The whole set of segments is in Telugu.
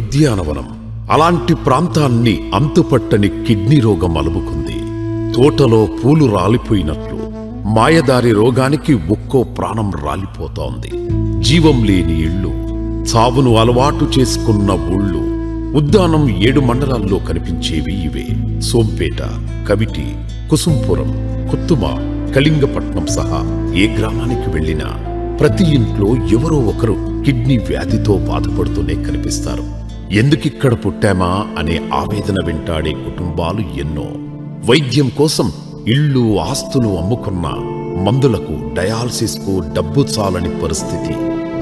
ఉద్యానవనం అలాంటి ప్రాంతాన్ని అంతుపట్టని కిడ్నీ రోగం అలుముకుంది. తోటలో పూలు రాలిపోయినట్లు మాయదారి రోగానికి ఒక్కో ప్రాణం రాలిపోతోంది. జీవం లేని ఇళ్ళు, చావును అలవాటు చేసుకున్న ఊళ్ళు. ఉద్దానం 7 మండలాల్లో కనిపించేవి ఇవే. సోంపేట, కవిటి, కుసుంపురం, కుత్తుమ, కళింగపట్నం సహా ఏ గ్రామానికి వెళ్ళినా ప్రతి ఇంట్లో ఎవరో ఒకరు కిడ్నీ వ్యాధితో బాధపడుతూనే కనిపిస్తారు. ఎందుకిక్కడ పుట్టామా అనే ఆవేదన వెంటాడే కుటుంబాలు ఎన్నో. వైద్యం కోసం ఇళ్ళు, ఆస్తులు అమ్ముకున్న మందులకు, డయాలసిస్కు డబ్బు చాలని పరిస్థితి.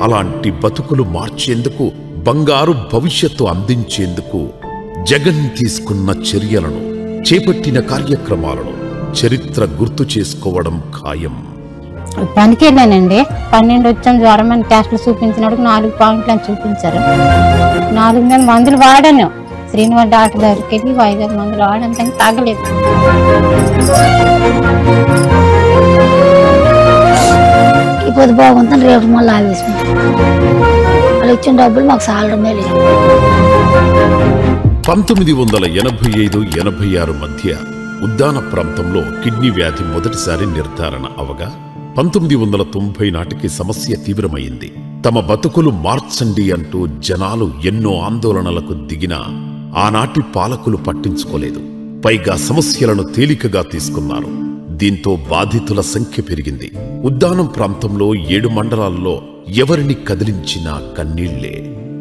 అలాంటి బతుకులు మార్చేందుకు, బంగారు భవిష్యత్తు అందించేందుకు జగన్ తీసుకున్న చర్యలను, చేపట్టిన కార్యక్రమాలను చరిత్ర గుర్తు చేసుకోవడం ఖాయం. పనికి వెళ్ళానండి. 12 వచ్చాను. జ్వరం అని టెస్టులు చూపించినప్పుడు 4 పాయింట్లు అని చూపించారు. 4 మందులు వాడాను. శ్రీనివాస్ డాక్టర్ దగ్గరికి వెళ్ళి 5 మందులు వాడాను, కానీ తగ్గలేదు. ఇప్పుడు బాగుంటుంది, రేపు మళ్ళీ ఆవేశం. వాళ్ళు ఇచ్చిన డబ్బులు మాకు సాలడమే లేదు. 1985-86 మధ్య ఉద్దాన ప్రాంతంలో కిడ్నీ వ్యాధి మొదటిసారి నిర్ధారణ అవగా 1990 నాటికి సమస్య తీవ్రమైంది. తమ బతుకులు మార్చండి అంటూ జనాలు ఎన్నో ఆందోళనలకు దిగినా ఆనాటి పాలకులు పట్టించుకోలేదు. పైగా సమస్యలను తేలికగా తీసుకున్నారు. దీంతో బాధితుల సంఖ్య పెరిగింది. ఉద్దానం ప్రాంతంలో 7 మండలాల్లో ఎవరిని కదిలించినా కన్నీళ్లే.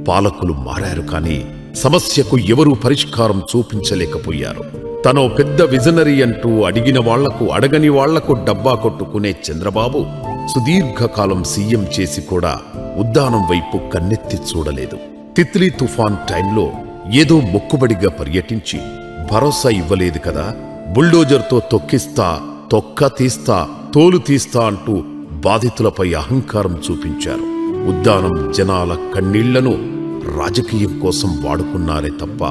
పాలకులు మారారు, కానీ సమస్యకు ఎవరూ పరిష్కారం చూపించలేకపోయారు. తనో పెద్ద విజనరీ అంటూ అడిగిన వాళ్లకు, అడగని వాళ్లకు డబ్బా కొట్టుకునే చంద్రబాబు సుదీర్ఘకాలం సీఎం చేసి కూడా ఉద్దానం వైపు కన్నెత్తి చూడలేదు. తిత్లీ తుఫాన్ టైంలో ఏదో మొక్కుబడిగా పర్యటించి భరోసా ఇవ్వలేదు కదా, బుల్డోజర్తో తొక్కిస్తా, తొక్క తీస్తా, తోలు తీస్తా అంటూ బాధితులపై అహంకారం చూపించారు. ఉద్దానం జనాల కన్నీళ్లను రాజకీయం కోసం వాడుకున్నారే తప్ప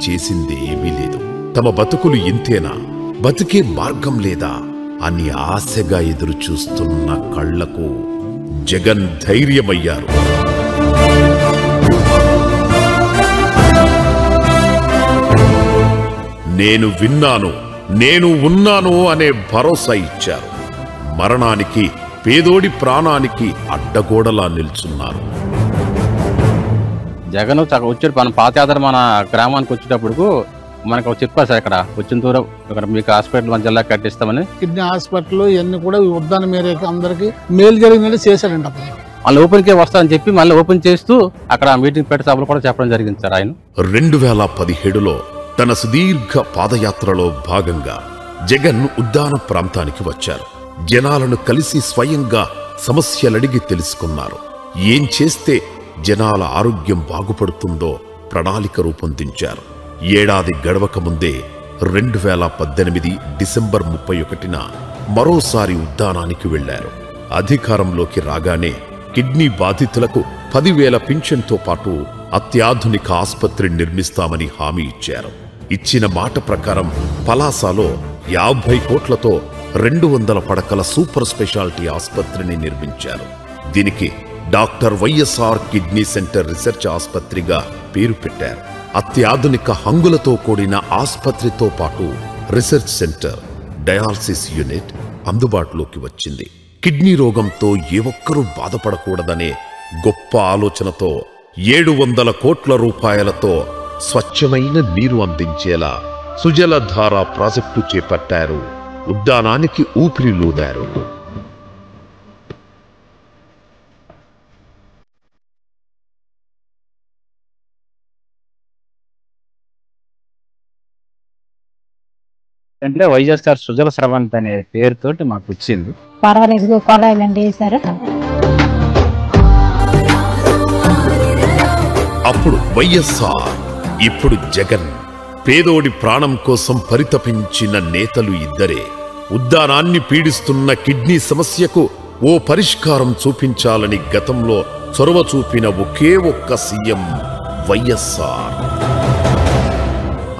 చేసింది ఏమీ లేదు. తమ బతుకులు ఇంతేనా, బతికే మార్గం లేదా అని ఆశగా ఎదురు చూస్తున్న కళ్లకు జగన్ ధైర్యమయ్యారు. నేను విన్నాను, నేను ఉన్నాను అనే భరోసా ఇచ్చారు. మరణానికి, పేదోడి ప్రాణానికి అడ్డగోడలా నిల్చున్నారు. జగన్ వచ్చాడు మన పాదయాత్ర మన గ్రామానికి వచ్చేటప్పుడు మనకు చెప్పారు సార్, ఇక్కడ వచ్చిన దూరం ఇక్కడ మీకు హాస్పిటల్ మన జిల్లా కట్టిస్తామని. కిడ్నీ హాస్పిటల్ ఇవన్నీ కూడా ఉద్దానం ఏరియాకి అందరికి మేలు జరిగినట్టు చేశాడండి. అప్పుడు మళ్ళీ ఓపెన్కే వస్తారని చెప్పి మళ్ళీ ఓపెన్ చేస్తూ అక్కడ మీటింగ్ పెట్టి సభలు కూడా చెప్పడం జరిగింది సార్. ఆయన 2017లో తన సుదీర్ఘ పాదయాత్రలో భాగంగా జగన్ ఉద్దాన ప్రాంతానికి వచ్చారు. జనాలను కలిసి స్వయంగా సమస్యలడిగి తెలుసుకున్నారు. ఏం చేస్తే జనాల ఆరోగ్యం బాగుపడుతుందో ప్రణాళిక రూపొందించారు. ఏడాది గడవక ముందే 2018 డిసెంబర్ 31న మరోసారి ఉద్దానానికి వెళ్లారు. అధికారంలోకి రాగానే కిడ్నీ బాధితులకు 10,000 పింఛన్తో పాటు అత్యాధునిక ఆస్పత్రి నిర్మిస్తామని హామీ ఇచ్చారు. ఇచ్చిన మాట ప్రకారం పలాసలో 50 కోట్లతో 200 పడకల సూపర్ స్పెషాలిటీ ఆస్పత్రిని నిర్మించారు. దీనికి doctor YSR kidney centre research ఆస్పత్రిగా పేరు పెట్టారు. అత్యాధునిక హంగులతో కూడిన ఆస్పత్రితో పాటు రీసెర్చ్ సెంటర్, డయాలసిస్ యూనిట్ అందుబాటులోకి వచ్చింది. కిడ్నీ రోగంతో ఏ ఒక్కరూ బాధపడకూడదనే గొప్ప ఆలోచనతో 700 కోట్ల రూపాయలతో స్వచ్ఛమైన నీరు అందించేలా సుజలధార ప్రాజెక్టు చేపట్టారు. ఉద్దానానికి ఊపిరిలూదారు. అంటే వైఎస్ఆర్ సుజల స్రవంతి అనే పేరుతోటి మాకు వచ్చింది. పర్వాలేదు, కొలాయిలండి వేశారు. అప్పుడు వైఎస్ఆర్, ఇప్పుడు జగన్. పేదోడి ప్రాణం కోసం పరితపించిన నేతలు ఇద్దరే. ఉద్దానాన్ని పీడిస్తున్న కిడ్నీ సమస్యకు ఓ పరిష్కారం చూపించాలని గతంలో చొరవ చూపిన ఒకే ఒక్క సీఎం వైఎస్ఆర్.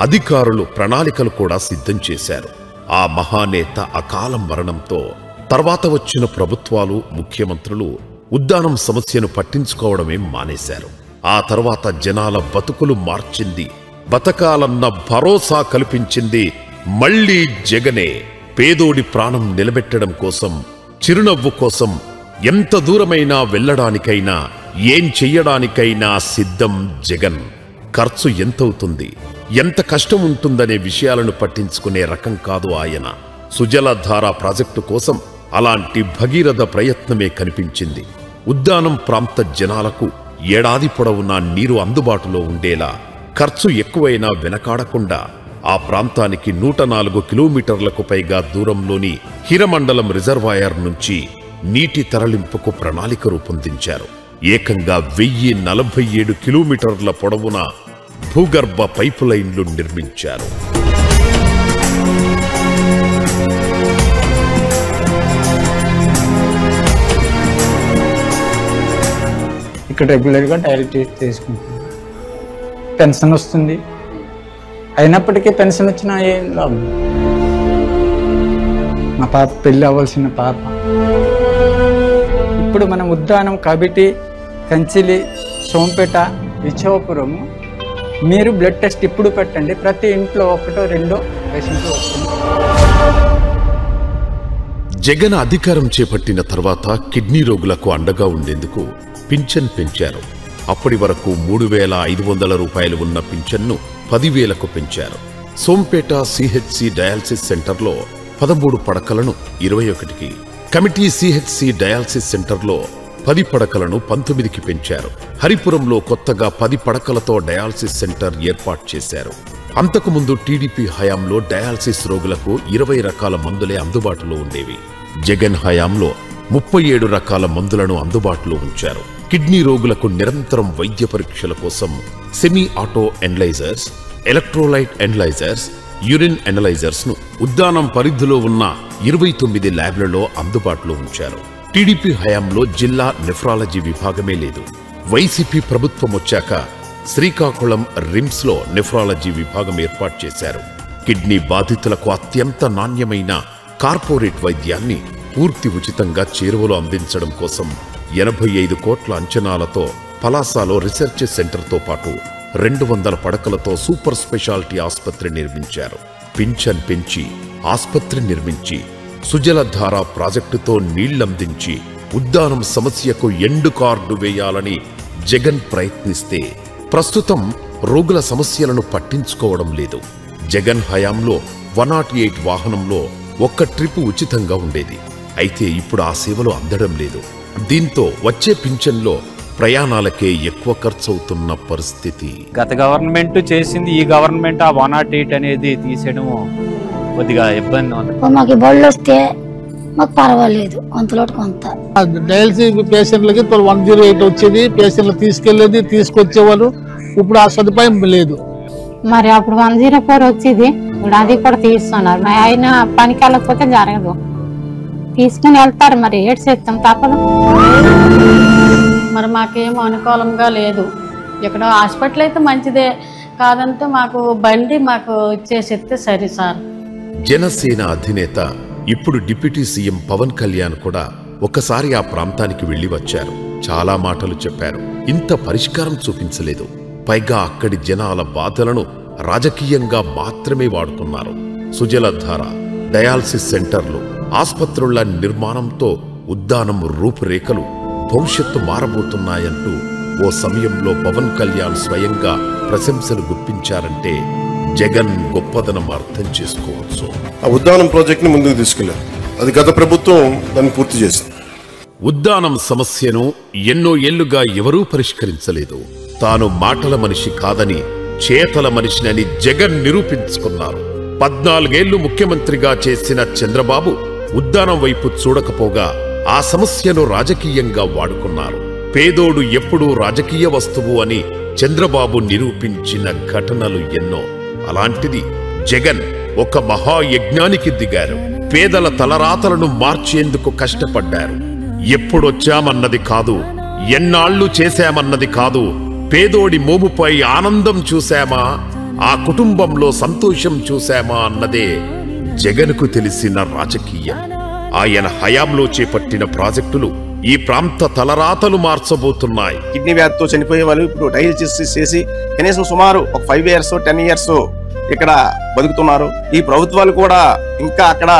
అధికారులు ప్రణాళికలు కూడా సిద్ధం చేశారు. ఆ మహానేత అకాల మరణంతో తర్వాత వచ్చిన ప్రభుత్వాలు, ముఖ్యమంత్రులు ఉద్దానం సమస్యను పట్టించుకోవడమే మానేశారు. ఆ తర్వాత జనాల బతుకులు మార్చింది, బతకాలన్న భరోసా కల్పించింది మళ్లీ జగనే. పేదోడి ప్రాణం నిలబెట్టడం కోసం, చిరునవ్వు కోసం ఎంత దూరమైనా వెళ్లడానికైనా, ఏం చెయ్యడానికైనా సిద్ధం జగన్. ఖర్చు ఎంతవుతుంది, ఎంత కష్టం ఉంటుందనే విషయాలను పట్టించుకునే రకం కాదు ఆయన. సుజలధార ప్రాజెక్టు కోసం అలాంటి భగీరథ ప్రయత్నమే కనిపించింది. ఉద్దానం ప్రాంత జనాలకు ఏడాది పొడవునా నీరు అందుబాటులో ఉండేలా, ఖర్చు ఎక్కువైనా వెనకాడకుండా ఆ ప్రాంతానికి 104 కిలోమీటర్లకు పైగా దూరంలోని హిరమండలం రిజర్వాయర్ నుంచి నీటి తరలింపుకు ప్రణాళిక రూపొందించారు. ఏకంగా 1047 కిలోమీటర్ల పొడవున భూగర్భ పైపు లైన్లు నిర్మించారు. ఇక్కడ రెగ్యులర్గా డయాలిసిస్ తీసుకుంటుంది, పెన్షన్ వస్తుంది. అయినప్పటికీ పెన్షన్ వచ్చినా ఏం లాభం. మా పాప పెళ్ళి అవ్వాల్సిన పాప. ఇప్పుడు మనం ఉద్దానం, కబిటి, కంచిలి, సోంపేట, విశ్వపురం మీరు బ్లడ్ టెస్ట్ ఇప్పుడు పెట్టండి, ప్రతి ఇంట్లో 1 2 పేషెంట్లు వస్తుంది. జగన్ అధికారం చేపట్టిన తర్వాత కిడ్నీ రోగులకు అండగా ఉండేందుకు పింఛన్ పెంచారు. అప్పటి వరకు 3,500 రూపాయలు ఉన్న పింఛన్ను 10,000కు పెంచారు. సోంపేట సిహెచ్సి డయాలసిస్ సెంటర్లో 13 పడకలను 21కి, కమిటీ సిహెచ్సి డయాలసిస్ సెంటర్లో 10 పడకలను 19కి పెంచారు. హరిపురంలో కొత్తగా 10 పడకలతో డయాలసిస్ సెంటర్ ఏర్పాటు చేశారు. అంతకుముందు టీడీపీ హయాంలో డయాలసిస్ రోగులకు 20 రకాల మందులే అందుబాటులో ఉండేవి. జగన్ హయాంలో 37 రకాల మందులను అందుబాటులో ఉంచారు. కిడ్నీ రోగులకు నిరంతరం వైద్య పరీక్షల కోసం semi auto analysers, electrolyte analysers, urine analysers ను ఉద్దానం పరిధిలో ఉన్న 29 ల్యాబ్లలో అందుబాటులో ఉంచారు. టీడీపీ హయాంలో జిల్లా నెఫ్రాలజీ విభాగమే లేదు. వైసీపీ ప్రభుత్వం వచ్చాక శ్రీకాకుళం రిమ్స్ లో నెఫ్రాలజీ విభాగం ఏర్పాటు చేశారు. కిడ్నీ బాధితులకు అత్యంత నాణ్యమైన కార్పొరేట్ వైద్యాన్ని పూర్తి ఉచితంగా చేరువలో అందించడం కోసం 85 కోట్ల అంచనాలతో పలాసాలో రీసెర్చ్ సెంటర్తో పాటు 200 పడకలతో సూపర్ స్పెషాలిటీ ఆసుపత్రి నిర్మించారు. పింఛన్ పెంచి ఆసుపత్రి నిర్మించి సుజలధార ప్రాజెక్టుతో నీళ్లందించి ఉద్దానం సమస్యకు ఎండు కార్డు వేయాలని జగన్ ప్రయత్నిస్తే ప్రస్తుతం రోగుల సమస్యలను పట్టించుకోవడం లేదు. జగన్ హయాంలో 108 వాహనంలో 1 ట్రిప్ ఉచితంగా ఉండేది. అయితే ఇప్పుడు ఆ సేవలు అందడం లేదు. దీంతో వచ్చే పింఛన్లో ప్రయాణాలకే ఎక్కువ ఖర్చు అవుతున్న పరిస్థితి. గత గవర్నమెంట్ చేసింది, ఈ గవర్నమెంట్ ఆ 108 అనేది తీసేయడం కొద్దిగా ఇబ్బంది ఉంది. మాకు బళ్ళు వస్తే మాకు పర్వాలేదు, కొంతలో కొంత. డయాలసిస్ పేషెంట్లకి 108 వచ్చేది, పేషెంట్లు తీసుకెళ్లేది, తీసుకొచ్చేవాళ్ళు. ఇప్పుడు ఆ సదుపాయం లేదు. మరి అప్పుడు 104 వచ్చేది, ఇప్పుడు అది కూడా తీస్తున్నారు. మరి ఆయన పనికి వెళ్ళకపోతే జరగదు, తీసుకుని వెళ్తారు. మరి ఏడు చేస్తాం, తప్పదు. మరి మాకేమో అనుకూలంగా లేదు. ఇక్కడ హాస్పిటల్ అయితే మంచిదే, కాదంటే మాకు బండి మాకు ఇచ్చేసేస్తే సరే సార్. జనసేన అధినేత ఇప్పుడు డిప్యూటీ సీఎం పవన్ కళ్యాణ్ కూడా ఒకసారి ఆ ప్రాంతానికి వెళ్లి వచ్చారు. చాలా మాటలు చెప్పారు, ఇంత పరిష్కారం చూపించలేదు. పైగా అక్కడి జనాల బాధలను రాజకీయంగా మాత్రమే వాడుతున్నారు. సుజలధార, డయాలసిస్ సెంటర్లు, ఆసుపత్రుల నిర్మాణంతో ఉద్దానం రూపురేఖలు, భవిష్యత్తు మారబోతున్నాయంటూ ఓ సమయంలో పవన్ కళ్యాణ్ స్వయంగా ప్రశంసలు గుప్పించారంటే జగన్ గొప్పదనం అర్థం చేసుకోవచ్చు. ఆ ఉద్దానం ప్రాజెక్ట్ ని ముందుకు తీసుకెళ్లారు. అది గత ప్రభుత్వం దాన్ని పూర్తి చేసింది. ఉద్దానం సమస్యను ఎన్నో ఏళ్లుగా ఎవరూ పరిష్కరించలేదు. తాను మాటల మనిషి కాదని, చేతల మనిషినని జగన్ నిరూపించుకున్నారు. 14 ఏళ్లు ముఖ్యమంత్రిగా చేసిన చంద్రబాబు ఉద్దానం వైపు చూడకపోగా ఆ సమస్యను రాజకీయంగా వాడుకున్నారు. పేదోడు ఎప్పుడూ రాజకీయ వస్తువు అని చంద్రబాబు నిరూపించిన ఘటనలు ఎన్నో. అలాంటిది జగన్ ఒక మహాయజ్ఞానికి దిగారు. పేదల తలరాతలను మార్చేందుకు కష్టపడ్డారు. ఎప్పుడొచ్చామన్నది కాదు, ఎన్నాళ్లు చేశామన్నది కాదు, పేదోడి మోముపై ఆనందం చూశామా, ఆ కుటుంబంలో సంతోషం చూశామా అన్నదే జగన్కు తెలిసిన రాజకీయం. ఆయన హయాంలో చేపట్టిన ప్రాజెక్టులు ఈ ప్రాంత తలరాతలు మార్చబోతున్నాయి. కిడ్నీ వ్యాధితో చనిపోయే వాళ్ళు ఇప్పుడు డయాలసిస్ చేసి కనీసం సుమారు ఒక 5 years 10 years ఇక్కడ బతుకుతున్నారు. ఈ ప్రభుత్వాలు కూడా ఇంకా అక్కడ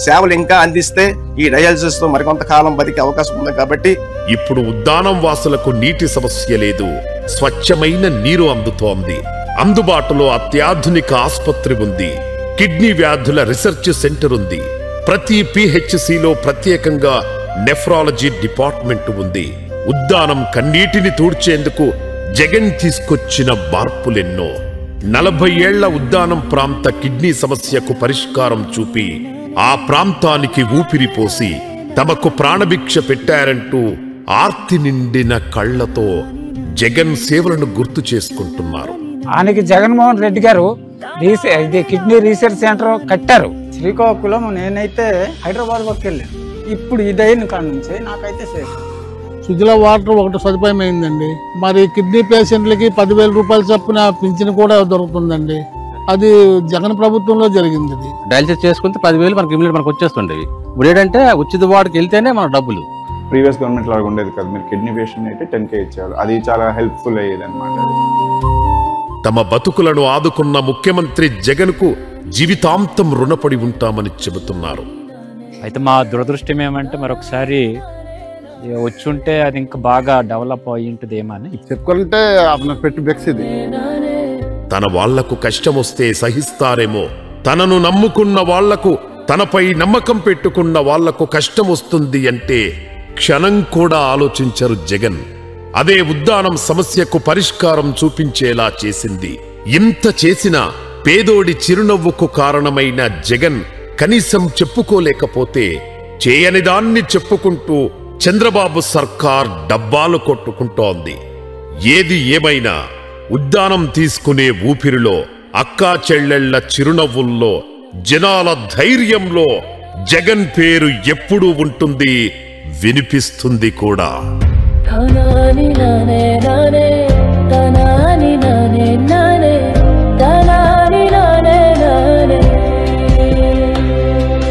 సేవలు ఇంకా అందిస్తే ఈ డయాలసిస్ తో మరికొంత కాలం బతికే అవకాశం ఉంది. కాబట్టి ఇప్పుడు ఉద్దానం వాసులకు నీటి సమస్య లేదు, స్వచ్ఛమైన నీరు అందుతోంది. అందుబాటులో అత్యాధునిక ఆసుపత్రి ఉంది, కిడ్నీ వ్యాధుల రీసెర్చ్ సెంటర్ ఉంది. ప్రతి పిహెచ్సిలో ప్రత్యేకంగా నెఫ్రాలజీ డిపార్ట్మెంట్ ఉంది. ఉద్దానం కన్నీటిని తూడ్చేందుకు జగన్ తీసుకొచ్చిన మార్పులెన్నో. 40 ఏళ్ల ఉద్దానం ప్రాంత కిడ్నీ సమస్యకు పరిష్కారం చూపి ఆ ప్రాంతానికి ఊపిరిపోసి తమకు ప్రాణభిక్ష పెట్టారంటూ ఆర్తి నిండిన కళ్లతో జగన్ సేవలను గుర్తు చేసుకుంటున్నారు. ఆయనకి జగన్మోహన్ రెడ్డి గారు ఇది కిడ్నీ రీసెర్చ్ సెంటర్ కట్టారు. శ్రీకాకుళం నేనైతే హైదరాబాద్ వరకు వెళ్ళాను. ఇప్పుడు ఇదైన కాడ నుంచి నాకైతే సేఫ్. సుజల వాటర్ ఒకటి సదుపాయం అయిందండి. మరి కిడ్నీ పేషెంట్లకి 10,000 రూపాయలు చొప్పున పింఛన్ కూడా దొరుకుతుందండి. అది జగన్ ప్రభుత్వంలో జరిగింది. అది డయాలసిస్ చేసుకుంటే 10,000 మనకి ఇమ్మీడియట్ మనకు వచ్చేస్తుండేవి. ఇప్పుడు ఏంటంటే ఉచిత వార్డుకి వెళ్తేనే మన డబ్బులు. ప్రీవియస్ గవర్నమెంట్ లాగా ఉండేది కదా, మీరు కిడ్నీ పేషెంట్ అయితే 10K ఇచ్చేవాళ్ళు. అది చాలా హెల్ప్ఫుల్ అయ్యేది అనమాట. తమ బతుకులను ఆదుకున్న ముఖ్యమంత్రి జగన్కు జీవితాంతం రుణపడి ఉంటామని చెబుతున్నారు. అయితే మా దురదృష్టం ఏమంటే మరొకసారి వచ్చుంటే అది ఇంకా బాగా డెవలప్ అయ్యి ఉంటుంది ఏమని చెప్పుకుంటే పెట్టి బెక్స్ ఇది. తన వాళ్లకు కష్టమొస్తే సహిస్తారేమో, తనను నమ్ముకున్న వాళ్లకు, తనపై నమ్మకం పెట్టుకున్న వాళ్లకు కష్టం వస్తుంది అంటే క్షణం కూడా ఆలోచించరు జగన్. అదే ఉద్దానం సమస్యకు పరిష్కారం చూపించేలా చేసింది. ఇంత చేసినా పేదోడి చిరునవ్వుకు కారణమైన జగన్ కనీసం చెప్పుకోలేకపోతే చేయని దాన్ని చెప్పుకుంటూ చంద్రబాబు సర్కార్ డబ్బాలు కొట్టుకుంటోంది. ఏది ఏమైనా ఉద్దానం తీసుకునే ఊపిరిలో, అక్కా చెల్లెళ్ల చిరునవ్వుల్లో, జనాల ధైర్యంలో జగన్ పేరు ఎప్పుడూ ఉంటుంది, వినిపిస్తుంది కూడా. నానే నానే నానే నానే నానే